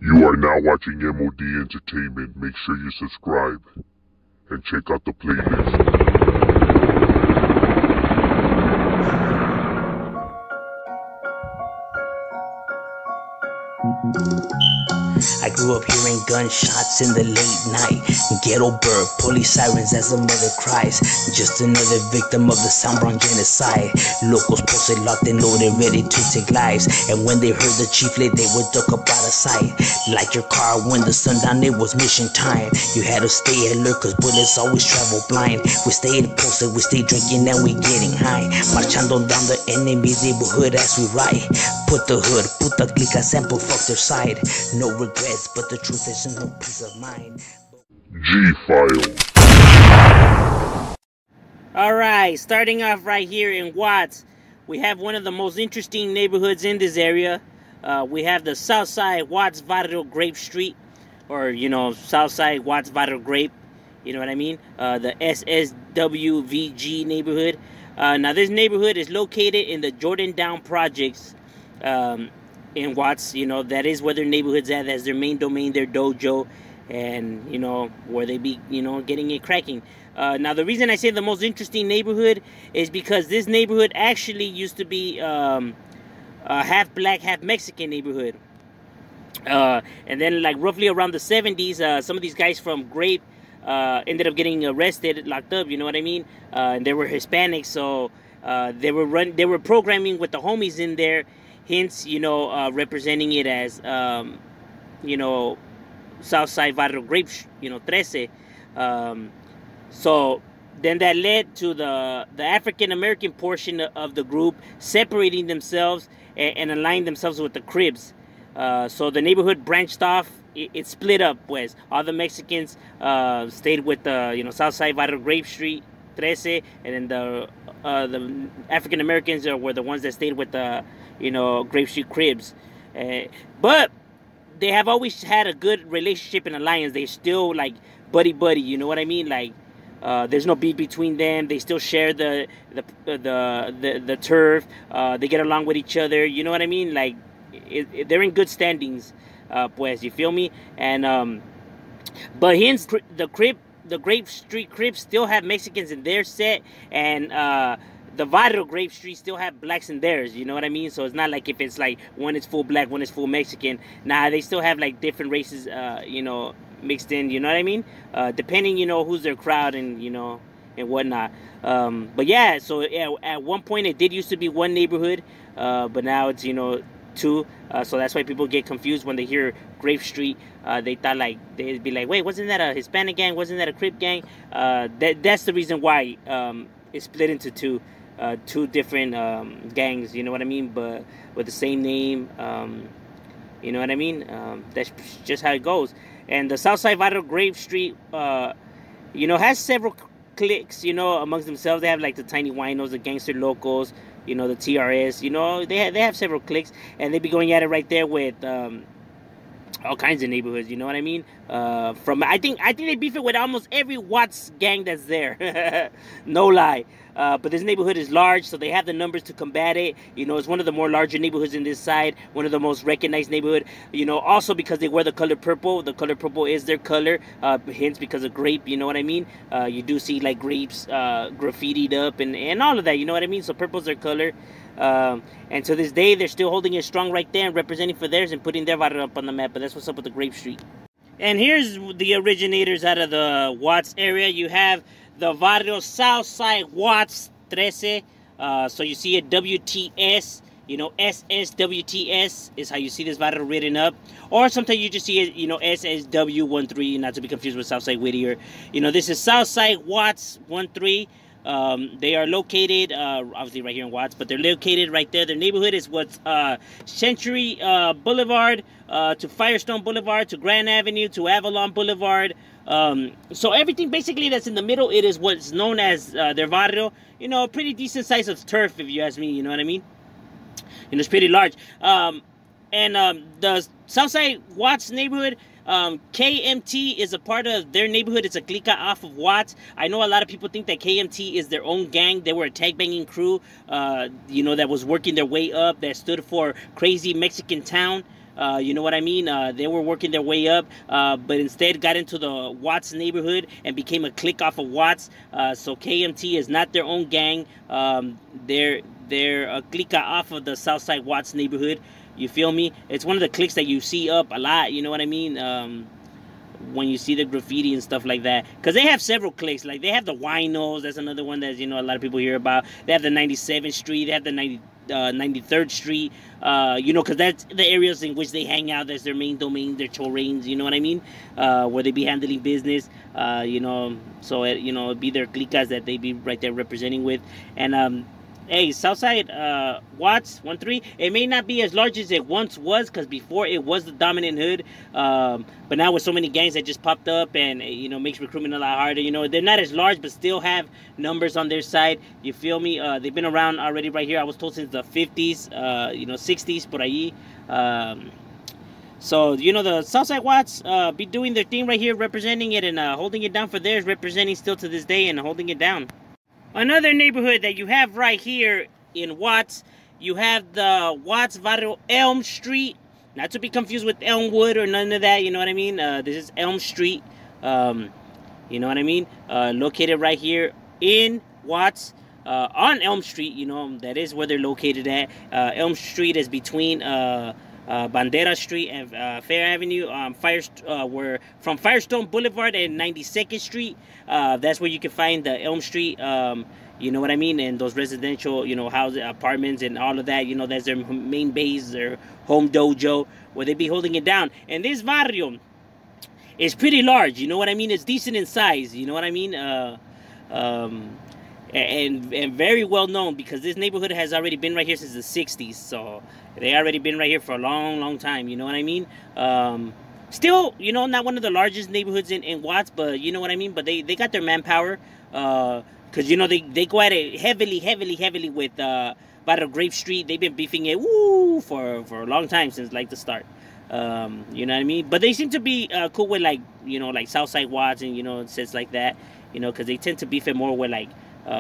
You are now watching M.O.D. Entertainment. Make sure you subscribe and check out the playlist. I grew up hearing gunshots in the late night. Ghetto bird, police sirens as a mother cries. Just another victim of the Soundbrown genocide. Locals posted, locked and loaded, ready to take lives. And when they heard the chieflet, they would duck up out of sight. Like your car when the sundown, it was mission time. You had to stay alert cause bullets always travel blind. We stayed posted, we stayed drinking and we getting high. Marchando down the enemy's neighborhood as we ride. Put the hood, put the glica sample, fuck their side. No regrets, but the truth is no peace of mind. G-File. Alright, starting off right here in Watts, we have one of the most interesting neighborhoods in this area. We have the Southside Watts Barrio Grape Street, or Southside Watts Barrio Grape, you know what I mean? The SSWVG neighborhood. Now this neighborhood is located in the Jordan Down Projects in Watts. That is where their neighborhood's at. That's their main domain, their dojo, and where they be getting it cracking. Now the reason I say the most interesting neighborhood is because this neighborhood actually used to be a half black, half Mexican neighborhood. And then like roughly around the 70s, some of these guys from Grape ended up getting arrested, locked up, you know what I mean? And they were Hispanics, so they were programming with the homies in there, hence representing it as Southside Barrio Grape, 13. So then that led to the African American portion of the group separating themselves and aligning themselves with the Cribs. So the neighborhood branched off. It split up. All the Mexicans stayed with the Southside Barrio Grape Street 13, and then the African Americans were the ones that stayed with the Grape Street Cribs. But they have always had a good relationship and alliance. They still like buddy, you know what I mean? Like there's no beef between them. They still share the turf. They get along with each other. You know what I mean? Like they're in good standings. You feel me? And but hence the Grape Street Crips still have Mexicans in their set, and the Barrio Grape Street still have blacks in theirs, you know what I mean? So it's not like if it's like one is full black, one is full Mexican. Nah, they still have like different races, mixed in, you know what I mean? Depending, who's their crowd and, and whatnot. But yeah, so at one point it did used to be one neighborhood, but now it's, two. So that's why people get confused when they hear Grape Street. They thought like, they'd be like, wait, wasn't that a Hispanic gang? Wasn't that a Crip gang? That's the reason why it split into two different gangs, you know what I mean, but with the same name, you know what I mean. That's just how it goes. And the Southside Barrio Grape Street has several cliques, amongst themselves. They have like the Tiny Winos, the Gangster Locals, the TRS, they have several cliques, and they be going at it right there with all kinds of neighborhoods, you know what I mean? I think they beef it with almost every Watts gang that's there. No lie. But this neighborhood is large, so they have the numbers to combat it. It's one of the more larger neighborhoods in this side, one of the most recognized neighborhood. Also because they wear the color purple. The color purple is their color, hence because of grape, you know what I mean? You do see like grapes graffitied up and all of that, you know what I mean? So purple's their color. And to this day, they're still holding it strong right there and representing for theirs and putting their barrio up on the map. But that's what's up with the Grape Street. And here's the originators out of the Watts area. You have the Barrio Southside Watts 13. So you see it WTS, SSWTS is how you see this barrio written up. Or sometimes you just see it, SSW13, not to be confused with Southside Whittier. This is Southside Watts 13. They are located, obviously right here in Watts, but they're located right there. Their neighborhood is what's Century Boulevard to Firestone Boulevard to Grand Avenue to Avalon Boulevard. So everything basically that's in the middle, it is what's known as their barrio. Pretty decent size of turf, if you ask me, you know what I mean? It's pretty large. The Southside Watts neighborhood, KMT is a part of their neighborhood. It's a clica off of Watts. I know a lot of people think that KMT is their own gang. They were a tag banging crew, that was working their way up, that stood for Crazy Mexican Town. You know what I mean? They were working their way up, but instead got into the Watts neighborhood and became a clique off of Watts. So KMT is not their own gang. They're a clique off of the Southside Watts neighborhood. You feel me? It's one of the cliques that you see up a lot. You know what I mean? When you see the graffiti and stuff like that, because they have several cliques. Like they have the Winos, that's another one that, you know, a lot of people hear about. They have the 97th Street, they have the 93rd Street, you know, because that's the areas in which they hang out. That's their main domain, their terrains, you know what I mean, where they be handling business, you know, so you know, it'd be their cliques that they be right there representing with. And hey, Southside Watts 1-3, it may not be as large as it once was, because before it was the dominant hood, but now with so many gangs that just popped up, and you know, makes recruitment a lot harder. You know, they're not as large, but still have numbers on their side. You feel me? They've been around already right here, I was told, since the 50s, you know, 60s, por ahí. So, you know, the Southside Watts be doing their thing right here, representing it and holding it down for theirs, representing still to this day and holding it down. Another neighborhood that you have right here in Watts, you have the Watts Barrio Elm Street. Not to be confused with Elmwood or none of that, you know what I mean? This is Elm Street, you know what I mean? Located right here in Watts, on Elm Street, you know, that is where they're located at. Elm Street is between Bandera Street and Fair Avenue, where from Firestone Boulevard and 92nd Street. That's where you can find the Elm Street, you know what I mean, and those residential, you know, houses, apartments, and all of that. You know, that's their main base, their home dojo, where they be holding it down. And this barrio is pretty large, you know what I mean? It's decent in size, you know what I mean? And very well known, because this neighborhood has already been right here since the 60s. So they already been right here for a long time, you know what I mean? Still, you know, not one of the largest neighborhoods in Watts, but you know what I mean? But they got their manpower, because, you know, they go at it heavily with Barrio Grape Street. They've been beefing it, for a long time, since like the start. You know what I mean? But they seem to be cool with, like, you know, like Southside Watts and, you know, sets like that, you know, because they tend to beef it more with, like,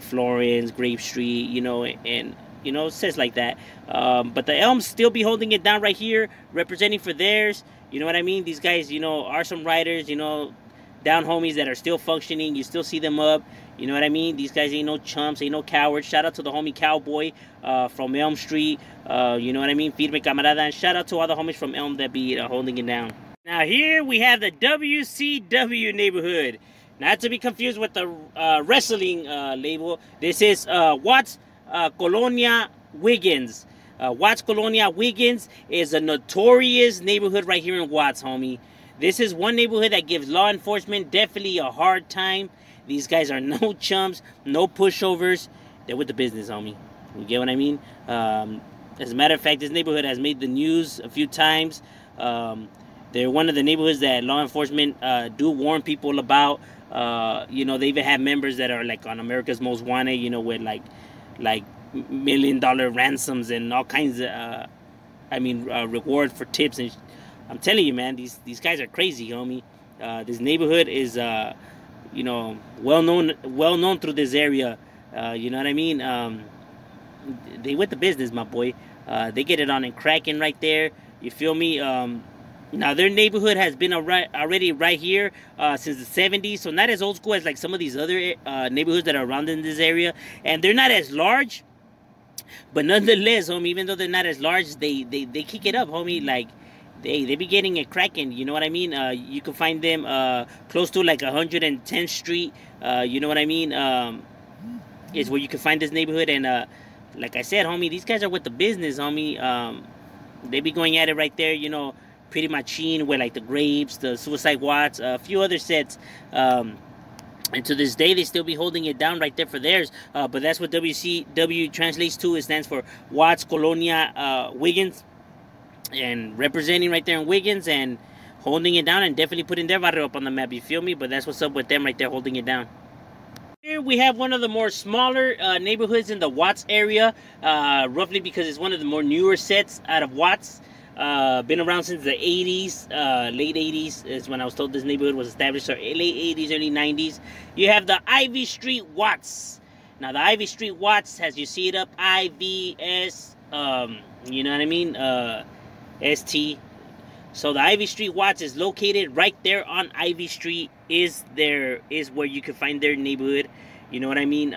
Florence, Grape Street, you know, and, you know, sets like that. But the Elms still be holding it down right here, representing for theirs. You know what I mean? These guys, you know, are some riders, you know, down homies that are still functioning. You still see them up. You know what I mean? These guys ain't no chumps, ain't no cowards. Shout out to the homie Cowboy from Elm Street. You know what I mean? Firme camarada. And shout out to all the homies from Elm that be holding it down. Now here we have the WCW neighborhood. Not to be confused with the wrestling label. This is Watts Colonia Wiggins. Watts Colonia Wiggins is a notorious neighborhood right here in Watts, homie. This is one neighborhood that gives law enforcement definitely a hard time. These guys are no chumps, no pushovers. They're with the business, homie. You get what I mean? As a matter of fact, this neighborhood has made the news a few times. They're one of the neighborhoods that law enforcement do warn people about. You know, they even have members that are like on America's Most Wanted, you know, with like $1 million ransoms and all kinds of, reward for tips. And I'm telling you, man, these guys are crazy, homie. This neighborhood is, you know, well known through this area. You know what I mean? They with the business, my boy. They get it on and cracking right there. You feel me? Now, their neighborhood has been already right here since the 70s, so not as old school as like some of these other neighborhoods that are around in this area. And they're not as large, but nonetheless, homie, even though they're not as large, they kick it up, homie. Like, they be getting it cracking, you know what I mean? You can find them close to like 110th Street, you know what I mean? Is where you can find this neighborhood. And like I said, homie, these guys are with the business, homie. They be going at it right there, you know, pretty machine with like the Grapes, the Suicide Watts, a few other sets. And to this day, they still be holding it down right there for theirs. But that's what WCW translates to. It stands for Watts Colonia Wiggins. And representing right there in Wiggins and holding it down and definitely putting their barrio up on the map, you feel me? But that's what's up with them right there, holding it down. Here we have one of the more smaller neighborhoods in the Watts area, roughly because it's one of the more newer sets out of Watts. Been around since the 80s, late 80s is when I was told this neighborhood was established, or late 80s, early 90s. You have the Ivy Street Watts. Now, the Ivy Street Watts, as you see it up, IVS, you know what I mean? ST, So the Ivy Street Watts is located right there on Ivy Street. Is where you can find their neighborhood. You know what I mean?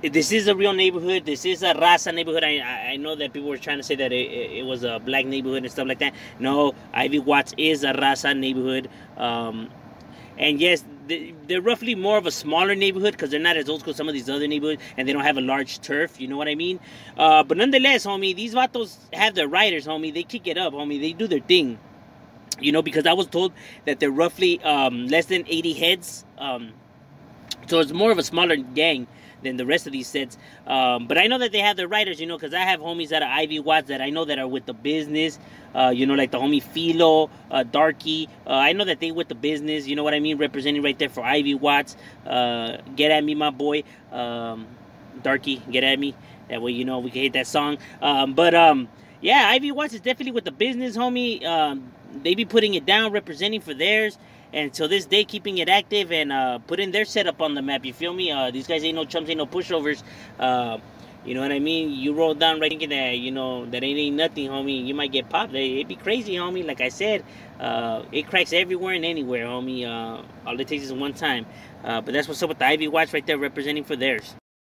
This is a real neighborhood. This is a Raza neighborhood. I know that people were trying to say that it was a black neighborhood and stuff like that. No, Ivy Watts is a Raza neighborhood. And yes, they're roughly more of a smaller neighborhood because they're not as old school as some of these other neighborhoods, and they don't have a large turf, you know what I mean? But nonetheless, homie, these vatos have their riders, homie. They kick it up, homie. They do their thing, you know, because I was told that they're roughly less than 80 heads. So it's more of a smaller gang than the rest of these sets. But I know that they have their riders, you know, because I have homies that are Ivy Watts that I know that are with the business. You know, like the homie Philo, Darky. I know that they with the business, you know what I mean? Representing right there for Ivy Watts. Get at me, my boy. Darky, get at me. That way, you know, we can hit that song. Yeah, Ivy Watts is definitely with the business, homie. They be putting it down, representing for theirs. And to this day, keeping it active and putting their setup on the map. You feel me? These guys ain't no chumps, ain't no pushovers. You know what I mean? You roll down right thinking that, you know, that ain't nothing, homie. You might get popped. It'd be crazy, homie. Like I said, it cracks everywhere and anywhere, homie. All it takes is one time. But that's what's up with the Ivy Watch right there representing for theirs.